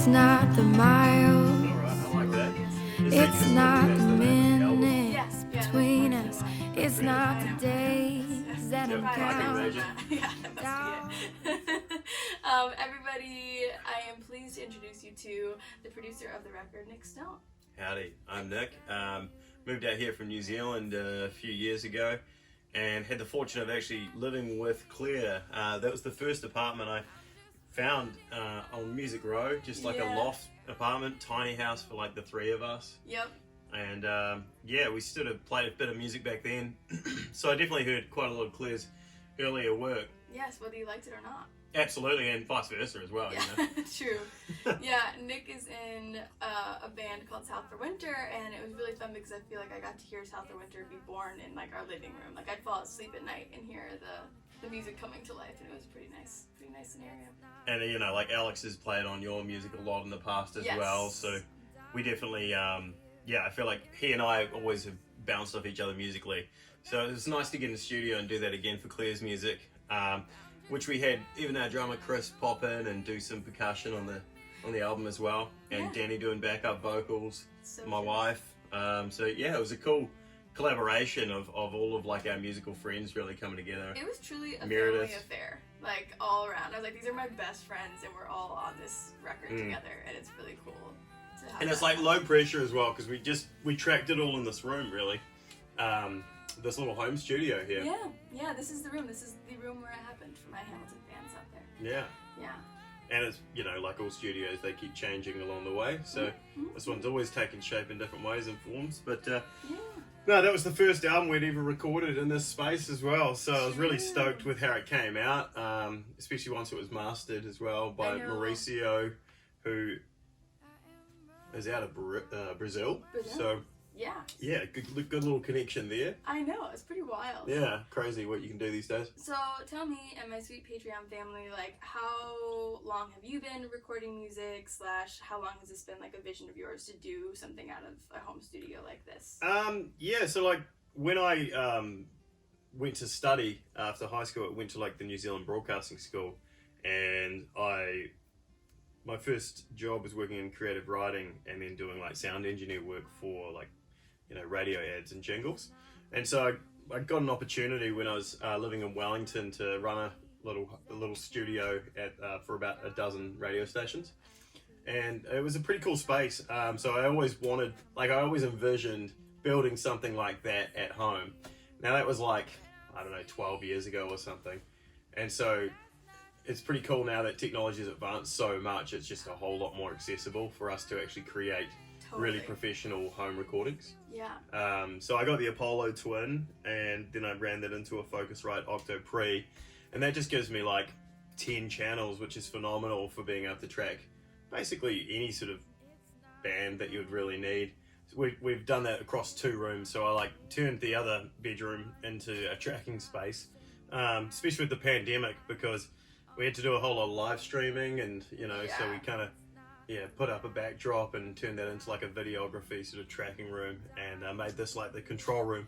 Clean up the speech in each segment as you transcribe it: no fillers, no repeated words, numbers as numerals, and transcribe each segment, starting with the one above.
It's not the miles, All right, I like that. it's not the minutes Yes, between us, it's not the days that I'm Yep, I can counting. imagine. Yeah, that must be it. Everybody, I am pleased to introduce you to the producer of the record, Nick Stone. Howdy, I'm Nick. Moved out here from New Zealand a few years ago and had the fortune of actually living with Claire. That was the first apartment I found on Music Row, just like a loft apartment, tiny house for like the three of us. Yep. And yeah, we sort of played a bit of music back then. So I definitely heard quite a lot of Claire's earlier work. Yes, whether you liked it or not. Absolutely, and vice versa as well. Yeah, You know? true. Yeah, Nick is in a band called South for Winter, and it was really fun because I feel like I got to hear South for Winter be born in like our living room. Like I'd fall asleep at night and hear the music coming to life, and it was a pretty nice scenario. And you know, like Alex has played on your music a lot in the past as well, so we definitely, yeah, I feel like he and I always have bounced off each other musically. So it was nice to get in the studio and do that again for Claire's music, which we had even our drummer Chris pop in and do some percussion on the album as well, and Danny doing backup vocals, my wife. So yeah, it was a cool collaboration of all of like our musical friends really coming together. It was truly a Meredith. family affair, like all around. I was like, these are my best friends, and we're all on this record together, and it's really cool to have. And it's like low pressure as well because we tracked it all in this room really, this little home studio here. Yeah. This is the room. This is the room where it happened for my Hamilton fans out there. Yeah. Yeah. And it's, you know, like all studios, they keep changing along the way. So this one's always taken shape in different ways and forms. But no, that was the first album we'd ever recorded in this space as well. So I was really stoked with how it came out, especially once it was mastered as well by Mauricio, who is out of Brazil. So yeah, good little connection there. I know, it's pretty wild. Yeah, crazy what you can do these days. So tell me and my sweet Patreon family, like, how long have you been recording music / how long has this been like a vision of yours to do something out of a home studio like this? Yeah, so like when I went to study after high school, I went to like the New Zealand Broadcasting School, and my first job was working in creative writing and then doing like sound engineer work for like, you know, radio ads and jingles. And so I got an opportunity when I was living in Wellington to run a little studio for about a dozen radio stations. And it was a pretty cool space. So I always envisioned building something like that at home. Now that was like, I don't know, 12 years ago or something. And so it's pretty cool now that technology has advanced so much, it's just a whole lot more accessible for us to actually create really professional home recordings. Yeah. So I got the Apollo Twin, and then I ran that into a Focusrite Octo Pre, and that just gives me like 10 channels, which is phenomenal for being able to track basically any sort of band that you would really need. We've done that across 2 rooms, so I like turned the other bedroom into a tracking space, especially with the pandemic, because we had to do a whole lot of live streaming, and you know, so we kind of put up a backdrop and turned that into like a videography sort of tracking room, and made this like the control room.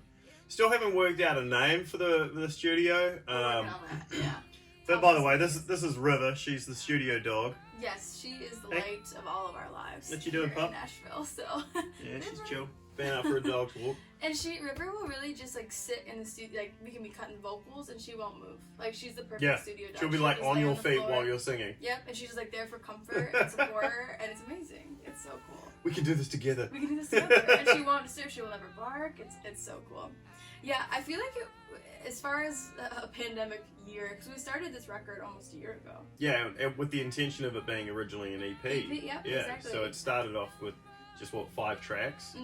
Still haven't worked out a name for the studio. But by the way, this is River. She's the studio dog. Yes, she is the light of all of our lives. What you doing, pup? In Nashville, so. Yeah, she's chill. Been out for a dog's walk. And River will really just like sit in the studio, like we can be cutting vocals and she won't move. Like she's the perfect studio dog. She'll be like on your feet while you're singing. Yep, and she's just like there for comfort and support, and it's amazing. It's so cool. We can do this together. We can do this together, and she won't disturb. She will never bark. It's so cool. Yeah, I feel like as far as a pandemic year, because we started this record almost a year ago. Yeah, with the intention of it being originally an EP. Yeah, exactly. So it started off with just 5 tracks,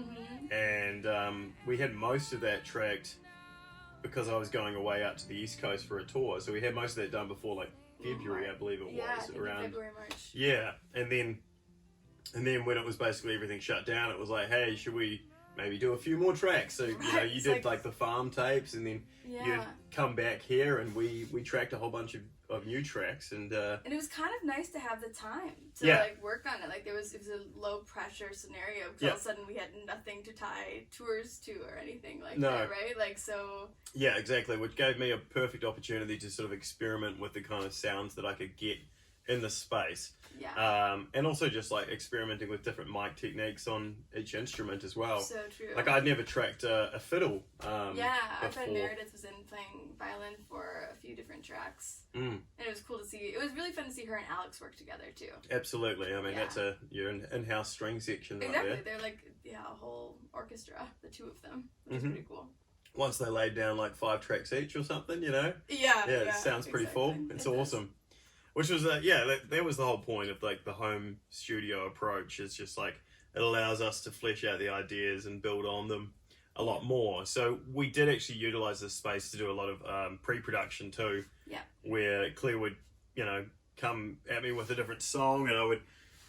and we had most of that tracked because I was going away out to the East Coast for a tour. So we had most of that done before like February, I believe it was, around February, March. Yeah, and then when it was basically everything shut down, it was like, hey, should we maybe do a few more tracks? So you know, you did like the farm tapes, and then you'd come back here, and we tracked a whole bunch of new tracks, and it was kind of nice to have the time to like work on it. Like it was a low pressure scenario, because all of a sudden we had nothing to tie tours to or anything like that, right? Like so. Yeah, exactly. Which gave me a perfect opportunity to sort of experiment with the kind of sounds that I could get in the space. Yeah. And also just like experimenting with different mic techniques on each instrument as well. So true. Like I'd never tracked a fiddle. Yeah, our before. friend Meredith was in playing violin for a few different tracks, and it was cool to see. It was really fun to see her and Alex work together too. Absolutely. I mean, Yeah. that's you're an in-house string section right Exactly, there. they're like a whole orchestra, the two of them, which is pretty cool. Once they laid down like 5 tracks each or something, you know. Yeah, It sounds pretty full. It's awesome. Which was that was the whole point of like the home studio approach. Is just like it allows us to flesh out the ideas and build on them a lot more. So we did actually utilize this space to do a lot of pre-production too. Yeah. Where Claire would, you know, come at me with a different song, and I would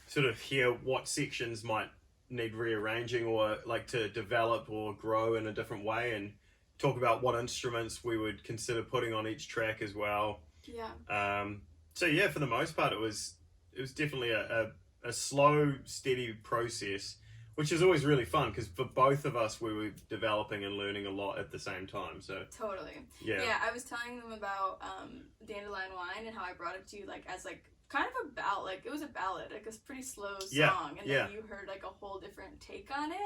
sort of hear what sections might need rearranging or like to develop or grow in a different way, and talk about what instruments we would consider putting on each track as well. Yeah. So yeah, for the most part, it was definitely a slow, steady process, which is always really fun because for both of us, we were developing and learning a lot at the same time. So Totally. yeah, I was telling them about Dandelion Wine and how I brought it to you like as like kind of a ballad, like it was a ballad, like a pretty slow song, and then you heard like a whole different take on it,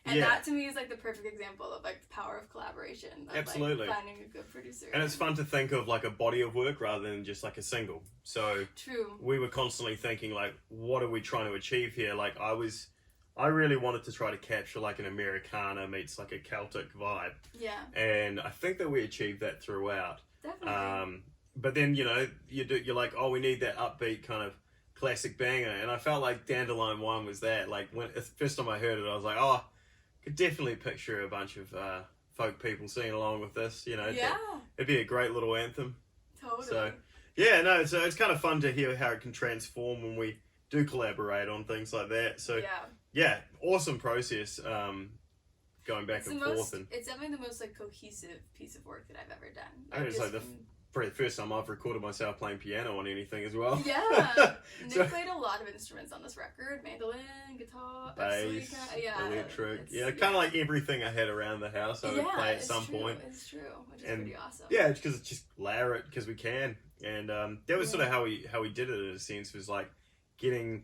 and that to me is like the perfect example of like the power of collaboration. Of, absolutely, like, finding a good producer. And it's fun to think of like a body of work rather than just like a single. So true. We were constantly thinking like, what are we trying to achieve here? Like I really wanted to try to capture like an Americana meets like a Celtic vibe. Yeah. And I think that we achieved that throughout. Definitely. But then, you know, you're like, oh, we need that upbeat kind of classic banger. And I felt like Dandelion Wine was that. Like, when the first time I heard it, I was like, oh, I could definitely picture a bunch of folk people singing along with this. You know, it'd be a great little anthem. Totally. So, yeah, no, so it's kind of fun to hear how it can transform when we do collaborate on things like that. So, yeah, awesome process going back and forth. And it's definitely the most like cohesive piece of work that I've ever done. I think it's like probably the first time I've recorded myself playing piano on anything as well. Yeah, Nick played a lot of instruments on this record: mandolin, guitar, bass, electric. Kind of like everything I had around the house, I would play at some point. It's true, which is pretty awesome. Yeah, because it's just layer it because we can, and that was sort of how we did it in a sense. Was like getting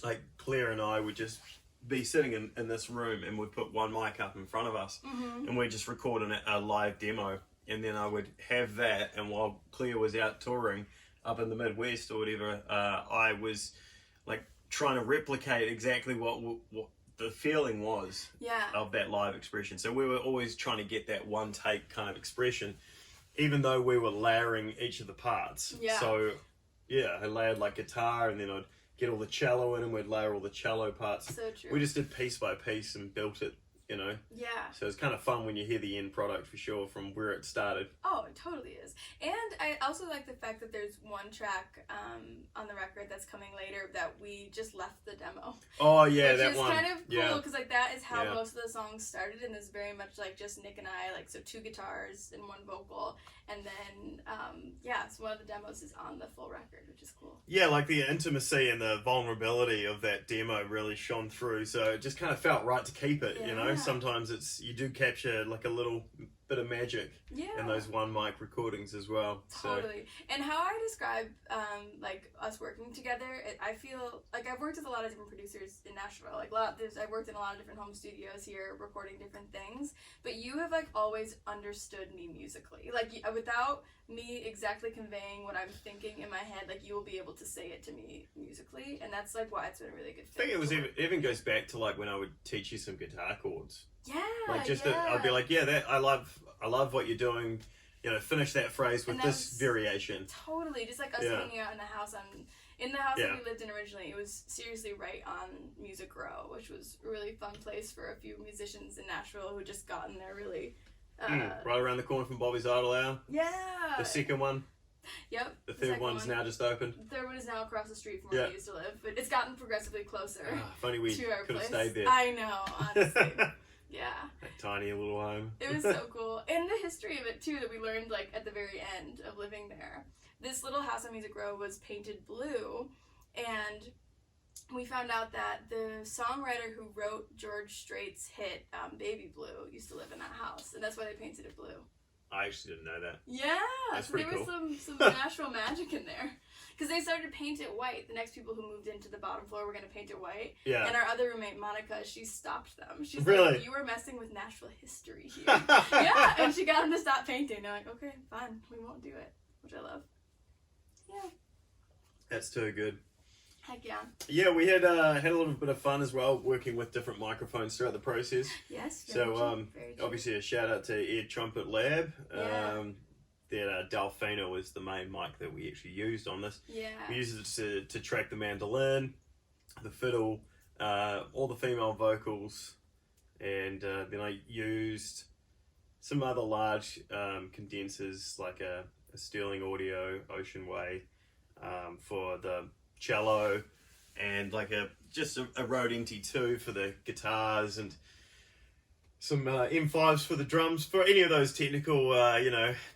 like Claire and I would just be sitting in this room, and we'd put one mic up in front of us, and we'd just record a live demo. And then I would have that, and while Claire was out touring up in the Midwest or whatever, I was like trying to replicate exactly what the feeling was of that live expression. So we were always trying to get that one take kind of expression, even though we were layering each of the parts. Yeah. So I layered like guitar, and then I'd get all the cello in, and we'd layer all the cello parts. So true. We just did piece by piece and built it. You know? Yeah. So it's kind of fun when you hear the end product for sure from where it started. Oh, it totally is. And I also like the fact that there's one track on the record that's coming later that we just left the demo. Oh, yeah, which that is one. Kind of cool because like that is how Yeah. most of the songs started, and it's very much like just Nick and I, like so 2 guitars and 1 vocal, and then so one of the demos is on the full record, which is cool. Yeah, like the intimacy and the vulnerability of that demo really shone through, so it just kind of felt right to keep it. You know, sometimes you do capture like a little bit of magic in those one mic recordings as well. Totally. And how I describe like us working together, I feel like I've worked with a lot of different producers in Nashville. Like I've worked in a lot of different home studios here recording different things, but you have like always understood me musically. Like without me exactly conveying what I'm thinking in my head, like you will be able to say it to me musically, and that's like why it's been a really good fit. I think it was even goes back to like when I would teach you some guitar chords. Yeah. Like I'd be like, that I love what you're doing. You know, finish that phrase with this variation. Totally, just like us hanging out in the house that we lived in originally. It was seriously right on Music Row, which was a really fun place for a few musicians in Nashville who had just gotten there really. Right around the corner from Bobby's Idle Hour. Yeah. The second one. Yep. The third one's now just opened. The third one is now across the street from where we used to live, but it's gotten progressively closer. If only we could have stayed there. I know, honestly. Yeah. That tiny little home. It was so cool. And the history of it, too, that we learned, like, at the very end of living there. This little house on Music Row was painted blue, and we found out that the songwriter who wrote George Strait's hit, Baby Blue, used to live in that house, and that's why they painted it blue. I actually didn't know that. Yeah, That's so pretty there was cool. some Nashville magic in there. Because they started to paint it white. The next people who moved into the bottom floor were going to paint it white. Yeah. And our other roommate, Monica, she stopped them. She's Really? like, you were messing with Nashville history here. Yeah, and she got them to stop painting. They're like, okay, fine, we won't do it. Which I love. Yeah. That's too good. Heck yeah. Yeah, we had a little bit of fun as well, working with different microphones throughout the process. Yes. So, very true. obviously a shout out to Air Trumpet Lab. Yeah. That Delfino was the main mic that we actually used on this. Yeah. We used it to track the mandolin, the fiddle, all the female vocals, and then I used some other large condensers like a Sterling Audio Ocean Way for the cello, and like a Rode NT2 for the guitars, and some M5s for the drums. For any of those technical,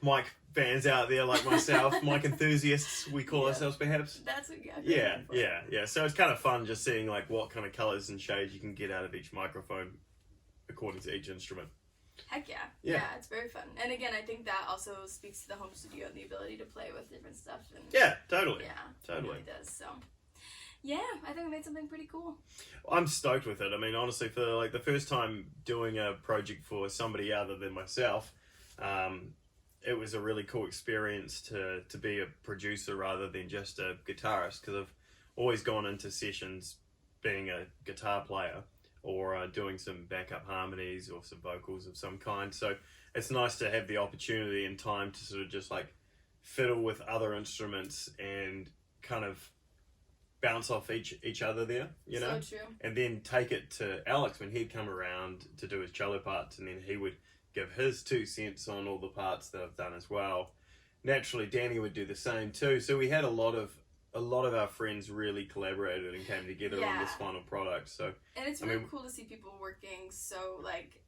mic fans out there like myself, mic enthusiasts, we call ourselves perhaps. That's what you got. Yeah. So it's kind of fun just seeing like what kind of colors and shades you can get out of each microphone according to each instrument. Heck yeah. Yeah. Yeah, it's very fun. And again, I think that also speaks to the home studio and the ability to play with different stuff. And Yeah, totally. Yeah, Totally. it really does. So, yeah, I think we made something pretty cool. I'm stoked with it. I mean, honestly, for like the first time doing a project for somebody other than myself, it was a really cool experience to be a producer rather than just a guitarist, because I've always gone into sessions being a guitar player or doing some backup harmonies or some vocals of some kind. So it's nice to have the opportunity and time to sort of just like fiddle with other instruments and kind of bounce off each other there, you know? So true. And then take it to Alex when he'd come around to do his cello parts, and then he would give his 2 cents on all the parts that I've done as well. Naturally, Danny would do the same too. So we had a lot of our friends really collaborated and came together on this final product. So and it's really cool to see people working so like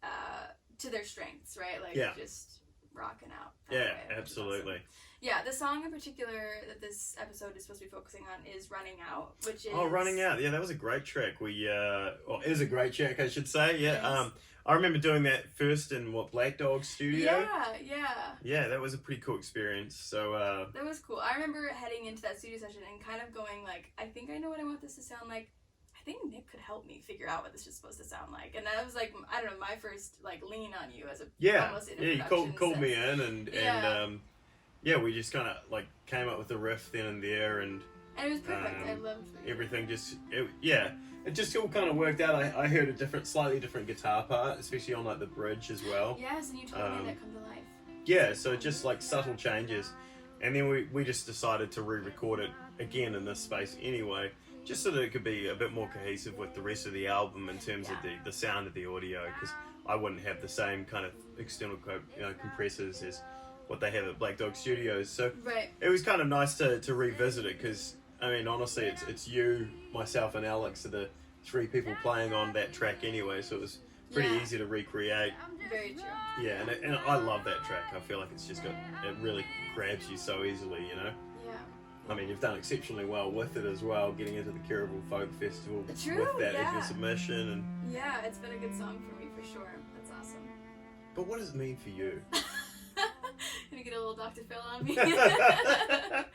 to their strengths, right? Like just rocking out. Yeah, absolutely. Awesome. Yeah, the song in particular that this episode is supposed to be focusing on is "Running Out," which is Running Out. Yeah, that was a great track. It is a great track, I should say. Yeah. Yes. I remember doing that first in Black Dog Studio. Yeah. Yeah, that was a pretty cool experience. So that was cool. I remember heading into that studio session and kind of going like, I think I know what I want this to sound like. I think Nick could help me figure out what this is supposed to sound like. And that was like, I don't know, my first like lean on you as a almost in a you production called sense. me in and we just kind of like came up with the riff then and there, and it was perfect. I loved everything. It just all kind of worked out. I heard a slightly different guitar part, especially on like the bridge as well. Yes, and you totally made that come to life. Yeah, so just like subtle changes, and then we just decided to re-record it again in this space anyway, just so that it could be a bit more cohesive with the rest of the album in terms of the sound of the audio, because I wouldn't have the same kind of external compressors as what they have at Black Dog Studios. So it was kind of nice to revisit it, because I mean, honestly, it's you, myself, and Alex are the 3 people playing on that track anyway, so it was pretty easy to recreate. Very true. Yeah, and I love that track. I feel like it really grabs you so easily, you know? Yeah. I mean, you've done exceptionally well with it as well, getting into the Kirriville Folk Festival with that as your submission. And yeah, it's been a good song for me for sure. That's awesome. But what does it mean for you? Gonna get a little Dr. Phil on me. Right?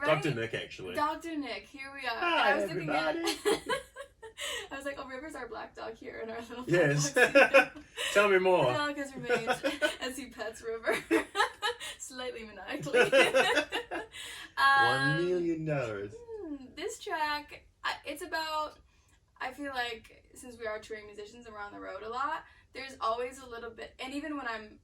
Dr. Nick, actually. Dr. Nick, here we are. Hi, I was everybody. I was like, oh, River's our black dog here in our little Yes. dog. Tell me more. The dog has remained as he pets River. Slightly maniacally. $1 million. This track, it's about, I feel like, since we are touring musicians and we're on the road a lot, there's always a little bit, and even when I'm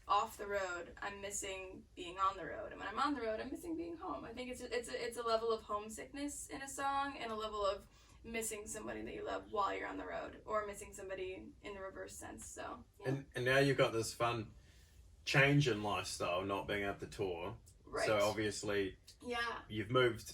off the road, I'm missing being on the road, and when I'm on the road, I'm missing being home. I think it's a level of homesickness in a song, and a level of missing somebody that you love while you're on the road, or missing somebody in the reverse sense. So and now you've got this fun change in lifestyle, not being able to tour. Right. So obviously, you've moved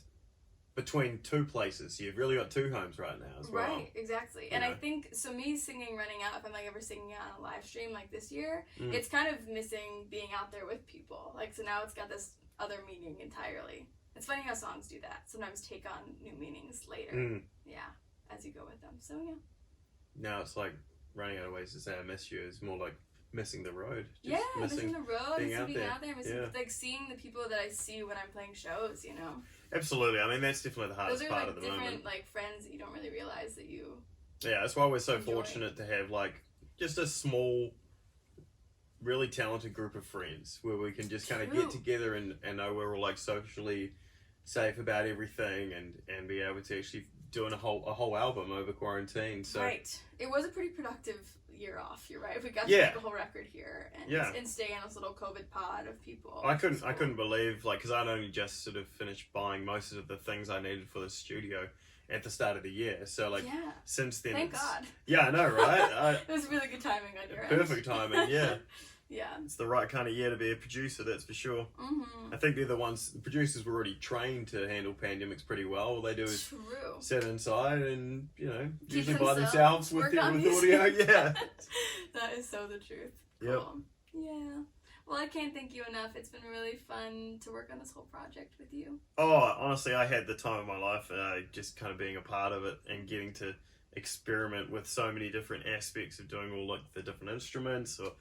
between 2 places. You've really got 2 homes right now as well. Right, exactly. And I think, so me singing Running Out, if I'm like ever singing it on a live stream like this year, it's kind of missing being out there with people. Like, so now it's got this other meaning entirely. It's funny how songs do that. Sometimes take on new meanings later. Yeah, as you go with them. So yeah. Now it's like running out of ways to say I miss you. It's more like missing the road. Yeah, missing the road, being missing out being there. out there, missing Yeah. like seeing the people that I see when I'm playing shows, you know. Absolutely. I mean, that's definitely the hardest Those are part like at the different moment. like friends that you don't really realize that you. Yeah, that's why we're so enjoy. fortunate to have like just a small, really talented group of friends where we can just kind of True. get together and know we're all like socially safe about everything and be able to actually doing a whole album over quarantine. So Right. It was a pretty productive year off. You're right. We got to Yeah. make a whole record here and Yeah. and stay in this little COVID pod of people. I which is couldn't cool. believe, like, because I'd only just sort of finished buying most of the things I needed for the studio at the start of the year. So like Yeah. since then, Thank it's- God. Yeah, I know, right? It was really good timing on your end. Perfect timing. Yeah, Yeah. it's the right kind of year to be a producer. That's for sure. Mm-hmm. I think they're the ones. The producers were already trained to handle pandemics pretty well. All they do is True. sit inside and Keep usually by themselves with work on with music. audio. Yeah. That is so the truth. Yep. Cool. Yeah. Well, I can't thank you enough. It's been really fun to work on this whole project with you. Oh, honestly, I had the time of my life. Just kind of being a part of it and getting to experiment with so many different aspects of doing all like the different instruments or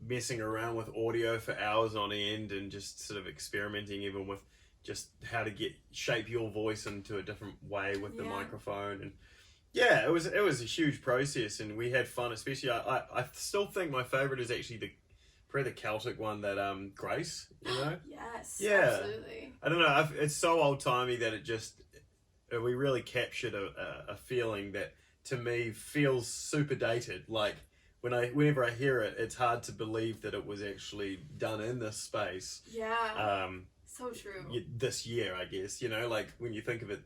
messing around with audio for hours on end and just sort of experimenting even with just how to shape your voice into a different way with the Yeah. microphone. And yeah, it was a huge process and we had fun. Especially I still think my favorite is actually probably the Celtic one, that Grace, you know. Yes. Yeah. Absolutely. I don't know, it's so old timey that it just we really captured a feeling that to me feels super dated. Like whenever I hear it, it's hard to believe that it was actually done in this space. Yeah. So true. This year, I guess, you know, like when you think of it,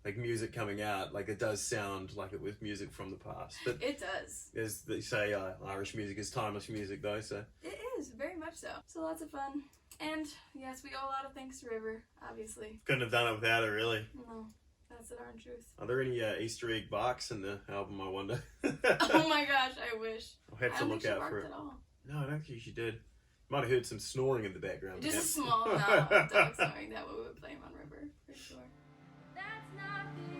like music coming out, like it does sound like it was music from the past. But It does. as they say, Irish music is timeless music, though. So It is very much so. So lots of fun. And yes, we owe a lot of thanks to River, obviously. couldn't have done it without her, really. No, that's the darn truth. Are there any Easter egg barks in the album? I wonder. Oh my gosh, I wish. I'll have I to don't look think she out for barked it. at all. No, I don't think she did. Might have heard some snoring in the background. Just a perhaps. small amount of dog snoring that we would blame on River, for sure. That's not the